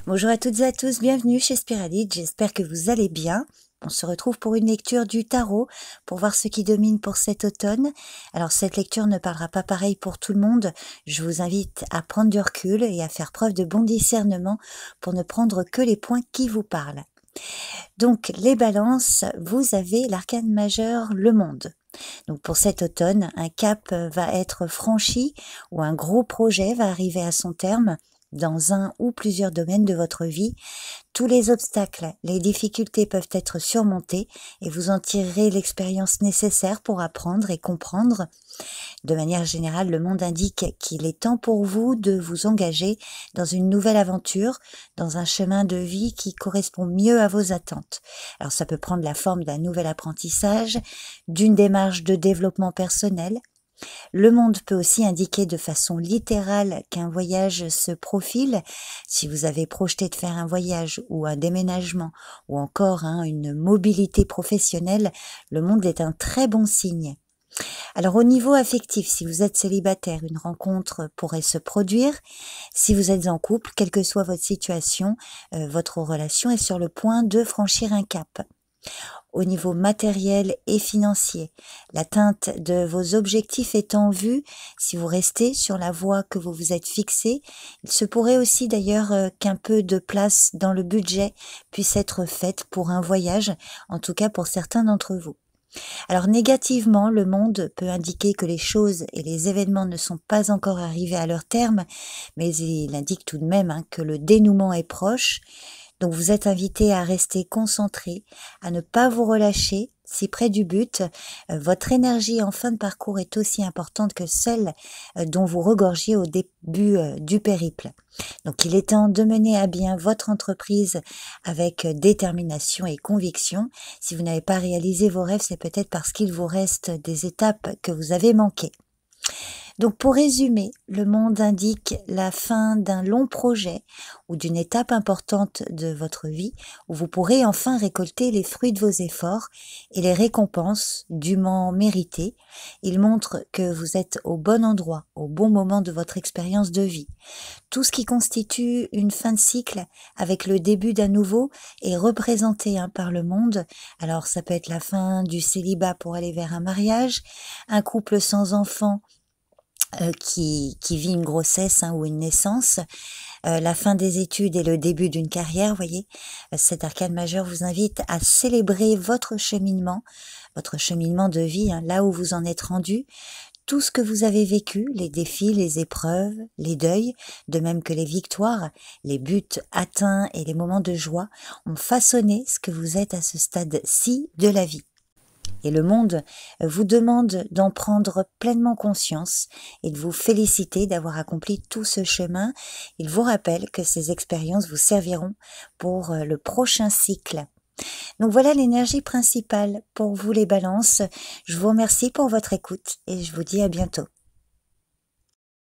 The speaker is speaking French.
Bonjour à toutes et à tous, bienvenue chez Spiralite, j'espère que vous allez bien. On se retrouve pour une lecture du tarot, pour voir ce qui domine pour cet automne. Alors cette lecture ne parlera pas pareil pour tout le monde, je vous invite à prendre du recul et à faire preuve de bon discernement pour ne prendre que les points qui vous parlent. Donc les balances, vous avez l'arcane majeur, le monde. Donc pour cet automne, un cap va être franchi ou un gros projet va arriver à son terme dans un ou plusieurs domaines de votre vie. Tous les obstacles, les difficultés peuvent être surmontés et vous en tirerez l'expérience nécessaire pour apprendre et comprendre. De manière générale, le monde indique qu'il est temps pour vous de vous engager dans une nouvelle aventure, dans un chemin de vie qui correspond mieux à vos attentes. Alors ça peut prendre la forme d'un nouvel apprentissage, d'une démarche de développement personnel. Le monde peut aussi indiquer de façon littérale qu'un voyage se profile. Si vous avez projeté de faire un voyage ou un déménagement ou encore une mobilité professionnelle, le monde est un très bon signe. Alors au niveau affectif, si vous êtes célibataire, une rencontre pourrait se produire. Si vous êtes en couple, quelle que soit votre situation, votre relation est sur le point de franchir un cap. Au niveau matériel et financier, l'atteinte de vos objectifs est en vue. Si vous restez sur la voie que vous vous êtes fixée, il se pourrait aussi d'ailleurs qu'un peu de place dans le budget puisse être faite pour un voyage, en tout cas pour certains d'entre vous. Alors négativement, le monde peut indiquer que les choses et les événements ne sont pas encore arrivés à leur terme, mais il indique tout de même que le dénouement est proche. Donc vous êtes invité à rester concentré, à ne pas vous relâcher. Si près du but, votre énergie en fin de parcours est aussi importante que celle dont vous regorgiez au début du périple. Donc il est temps de mener à bien votre entreprise avec détermination et conviction. Si vous n'avez pas réalisé vos rêves, c'est peut-être parce qu'il vous reste des étapes que vous avez manquées. Donc pour résumer, le monde indique la fin d'un long projet ou d'une étape importante de votre vie où vous pourrez enfin récolter les fruits de vos efforts et les récompenses dûment méritées. Il montre que vous êtes au bon endroit, au bon moment de votre expérience de vie. Tout ce qui constitue une fin de cycle avec le début d'un nouveau est représenté par le monde. Alors ça peut être la fin du célibat pour aller vers un mariage, un couple sans enfant qui vit une grossesse ou une naissance, la fin des études et le début d'une carrière, vous voyez. Cet arcane majeur vous invite à célébrer votre cheminement de vie, là où vous en êtes rendu, tout ce que vous avez vécu, les défis, les épreuves, les deuils, de même que les victoires, les buts atteints et les moments de joie, ont façonné ce que vous êtes à ce stade-ci de la vie. Et le monde vous demande d'en prendre pleinement conscience et de vous féliciter d'avoir accompli tout ce chemin. Il vous rappelle que ces expériences vous serviront pour le prochain cycle. Donc voilà l'énergie principale pour vous les balances. Je vous remercie pour votre écoute et je vous dis à bientôt.